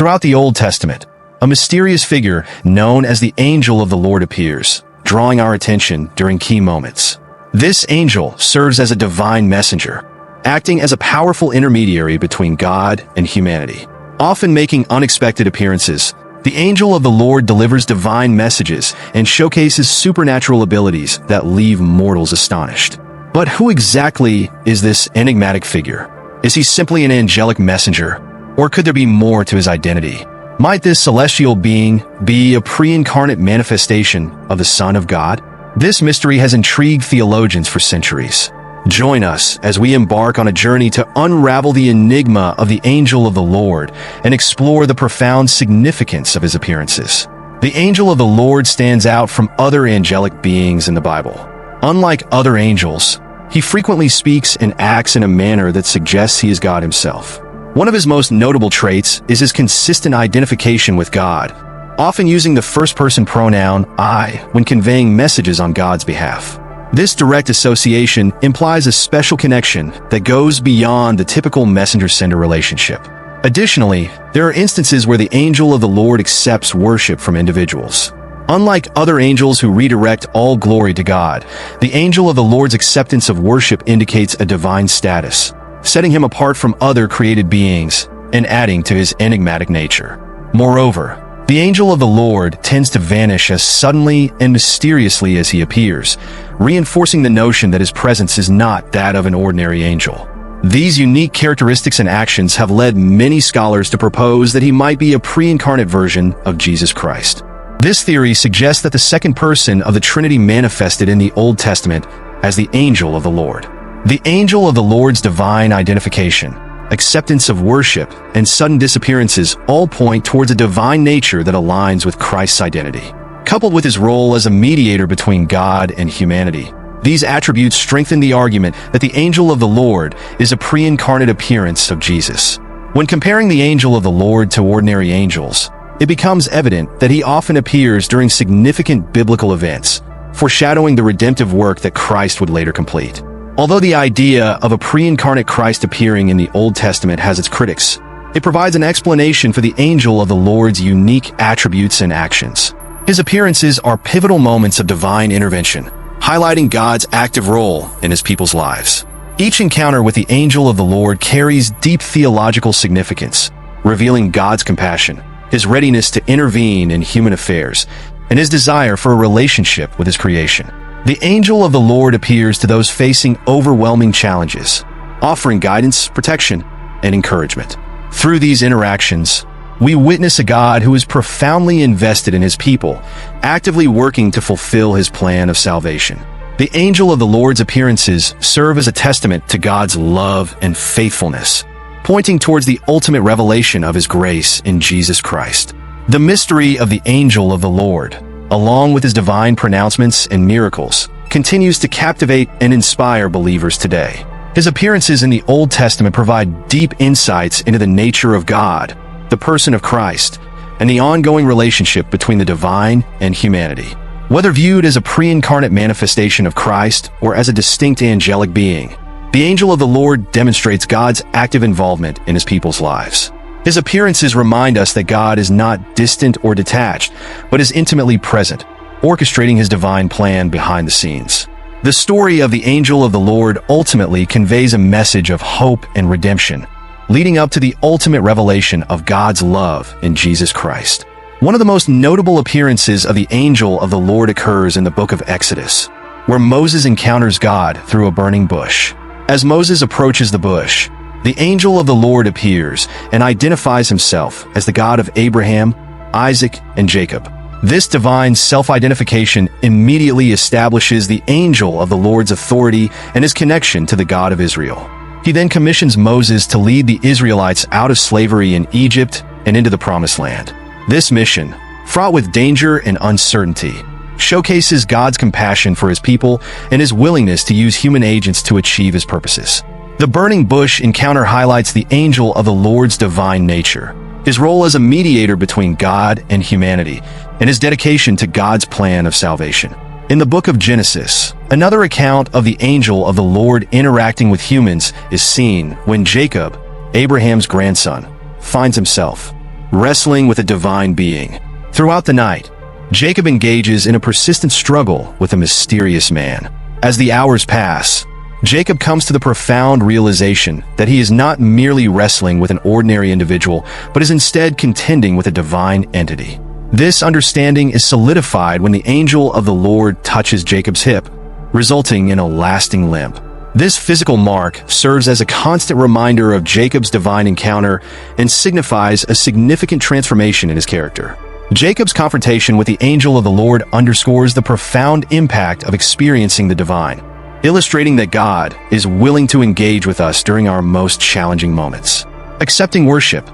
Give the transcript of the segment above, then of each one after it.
Throughout the Old Testament, a mysterious figure known as the angel of the Lord appears, drawing our attention during key moments. This angel serves as a divine messenger, acting as a powerful intermediary between God and humanity. Often making unexpected appearances, the angel of the Lord delivers divine messages and showcases supernatural abilities that leave mortals astonished. But who exactly is this enigmatic figure? Is he simply an angelic messenger, or could there be more to his identity? Might this celestial being be a pre-incarnate manifestation of the Son of God? This mystery has intrigued theologians for centuries. Join us as we embark on a journey to unravel the enigma of the angel of the Lord and explore the profound significance of his appearances. The angel of the Lord stands out from other angelic beings in the Bible. Unlike other angels, he frequently speaks and acts in a manner that suggests he is God himself. One of his most notable traits is his consistent identification with God, often using the first-person pronoun I when conveying messages on God's behalf. This direct association implies a special connection that goes beyond the typical messenger-sender relationship. Additionally, there are instances where the angel of the Lord accepts worship from individuals. Unlike other angels who redirect all glory to God, the angel of the Lord's acceptance of worship indicates a divine status, setting him apart from other created beings and adding to his enigmatic nature. Moreover, the angel of the Lord tends to vanish as suddenly and mysteriously as he appears, reinforcing the notion that his presence is not that of an ordinary angel. These unique characteristics and actions have led many scholars to propose that he might be a pre-incarnate version of Jesus Christ. This theory suggests that the second person of the Trinity manifested in the Old Testament as the angel of the Lord. The angel of the Lord's divine identification, acceptance of worship, and sudden disappearances all point towards a divine nature that aligns with Christ's identity. Coupled with his role as a mediator between God and humanity, these attributes strengthen the argument that the angel of the Lord is a pre-incarnate appearance of Jesus. When comparing the angel of the Lord to ordinary angels, it becomes evident that he often appears during significant biblical events, foreshadowing the redemptive work that Christ would later complete. Although the idea of a pre-incarnate Christ appearing in the Old Testament has its critics, it provides an explanation for the angel of the Lord's unique attributes and actions. His appearances are pivotal moments of divine intervention, highlighting God's active role in his people's lives. Each encounter with the angel of the Lord carries deep theological significance, revealing God's compassion, his readiness to intervene in human affairs, and his desire for a relationship with his creation. The angel of the Lord appears to those facing overwhelming challenges, offering guidance, protection, and encouragement. Through these interactions, we witness a God who is profoundly invested in his people, actively working to fulfill his plan of salvation. The angel of the Lord's appearances serve as a testament to God's love and faithfulness, pointing towards the ultimate revelation of his grace in Jesus Christ. The mystery of the angel of the Lord, along with his divine pronouncements and miracles, continues to captivate and inspire believers today. His appearances in the Old Testament provide deep insights into the nature of God, the person of Christ, and the ongoing relationship between the divine and humanity. Whether viewed as a pre-incarnate manifestation of Christ or as a distinct angelic being, the angel of the Lord demonstrates God's active involvement in his people's lives. His appearances remind us that God is not distant or detached, but is intimately present, orchestrating his divine plan behind the scenes. The story of the angel of the Lord ultimately conveys a message of hope and redemption, leading up to the ultimate revelation of God's love in Jesus Christ. One of the most notable appearances of the angel of the Lord occurs in the book of Exodus, where Moses encounters God through a burning bush. As Moses approaches the bush, the angel of the Lord appears and identifies himself as the God of Abraham, Isaac, and Jacob. This divine self-identification immediately establishes the angel of the Lord's authority and his connection to the God of Israel. He then commissions Moses to lead the Israelites out of slavery in Egypt and into the Promised Land. This mission, fraught with danger and uncertainty, showcases God's compassion for his people and his willingness to use human agents to achieve his purposes. The burning bush encounter highlights the angel of the Lord's divine nature, his role as a mediator between God and humanity, and his dedication to God's plan of salvation. In the book of Genesis, another account of the angel of the Lord interacting with humans is seen when Jacob, Abraham's grandson, finds himself wrestling with a divine being. Throughout the night, Jacob engages in a persistent struggle with a mysterious man. As the hours pass, Jacob comes to the profound realization that he is not merely wrestling with an ordinary individual, but is instead contending with a divine entity. This understanding is solidified when the angel of the Lord touches Jacob's hip, resulting in a lasting limp. This physical mark serves as a constant reminder of Jacob's divine encounter and signifies a significant transformation in his character. Jacob's confrontation with the angel of the Lord underscores the profound impact of experiencing the divine, illustrating that God is willing to engage with us during our most challenging moments. Accepting worship,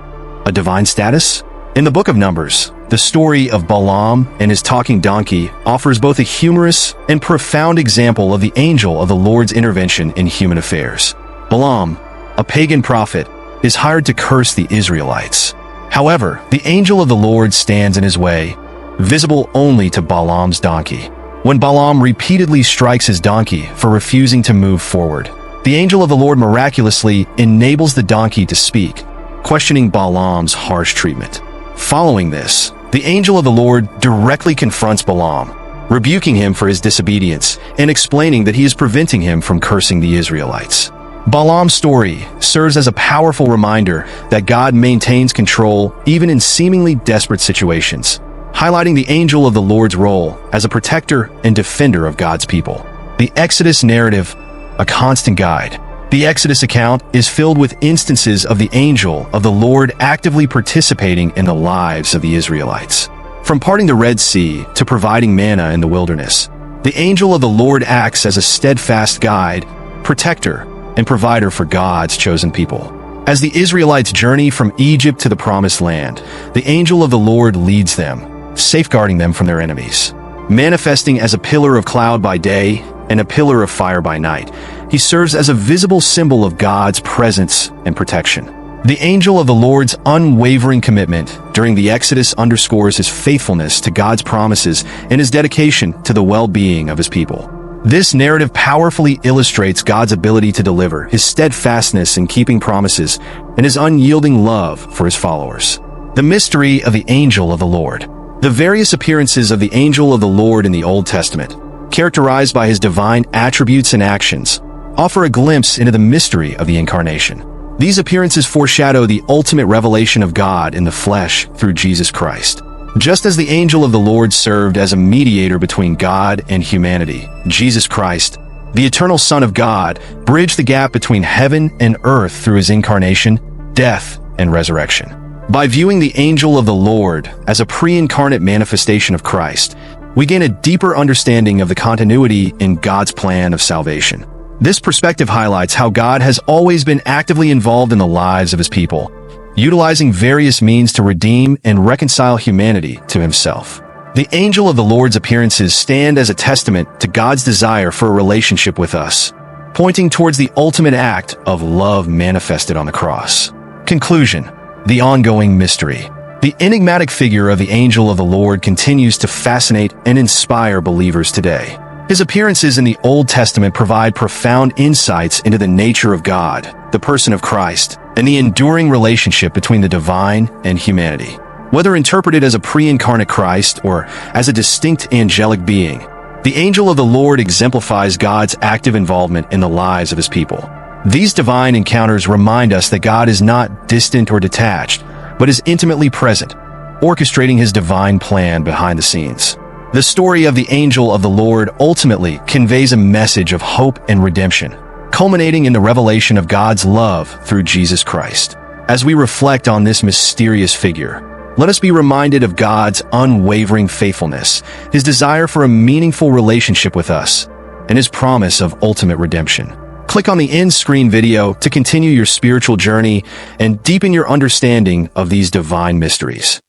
a divine status? In the book of Numbers, the story of Balaam and his talking donkey offers both a humorous and profound example of the angel of the Lord's intervention in human affairs. Balaam, a pagan prophet, is hired to curse the Israelites. However, the angel of the Lord stands in his way, visible only to Balaam's donkey. When Balaam repeatedly strikes his donkey for refusing to move forward, the angel of the Lord miraculously enables the donkey to speak, questioning Balaam's harsh treatment. Following this, the angel of the Lord directly confronts Balaam, rebuking him for his disobedience and explaining that he is preventing him from cursing the Israelites. Balaam's story serves as a powerful reminder that God maintains control even in seemingly desperate situations, highlighting the angel of the Lord's role as a protector and defender of God's people. The Exodus narrative, a constant guide. The Exodus account is filled with instances of the angel of the Lord actively participating in the lives of the Israelites. From parting the Red Sea to providing manna in the wilderness, the angel of the Lord acts as a steadfast guide, protector, and provider for God's chosen people. As the Israelites journey from Egypt to the Promised Land, the angel of the Lord leads them, safeguarding them from their enemies. Manifesting as a pillar of cloud by day and a pillar of fire by night, he serves as a visible symbol of God's presence and protection. The angel of the Lord's unwavering commitment during the Exodus underscores his faithfulness to God's promises and his dedication to the well-being of his people. This narrative powerfully illustrates God's ability to deliver, his steadfastness in keeping promises, and his unyielding love for his followers. The mystery of the angel of the Lord. The various appearances of the angel of the Lord in the Old Testament, characterized by his divine attributes and actions, offer a glimpse into the mystery of the Incarnation. These appearances foreshadow the ultimate revelation of God in the flesh through Jesus Christ. Just as the angel of the Lord served as a mediator between God and humanity, Jesus Christ, the eternal Son of God, bridged the gap between heaven and earth through his incarnation, death, and resurrection. By viewing the angel of the Lord as a pre-incarnate manifestation of Christ, we gain a deeper understanding of the continuity in God's plan of salvation. This perspective highlights how God has always been actively involved in the lives of his people, utilizing various means to redeem and reconcile humanity to himself. The angel of the Lord's appearances stand as a testament to God's desire for a relationship with us, pointing towards the ultimate act of love manifested on the cross. Conclusion: the ongoing mystery. The enigmatic figure of the angel of the Lord continues to fascinate and inspire believers today. His appearances in the Old Testament provide profound insights into the nature of God, the person of Christ, and the enduring relationship between the divine and humanity. Whether interpreted as a pre-incarnate Christ or as a distinct angelic being, the angel of the Lord exemplifies God's active involvement in the lives of his people. These divine encounters remind us that God is not distant or detached, but is intimately present, orchestrating his divine plan behind the scenes. The story of the angel of the Lord ultimately conveys a message of hope and redemption, culminating in the revelation of God's love through Jesus Christ. As we reflect on this mysterious figure, let us be reminded of God's unwavering faithfulness, his desire for a meaningful relationship with us, and his promise of ultimate redemption. Click on the end-screen video to continue your spiritual journey and deepen your understanding of these divine mysteries.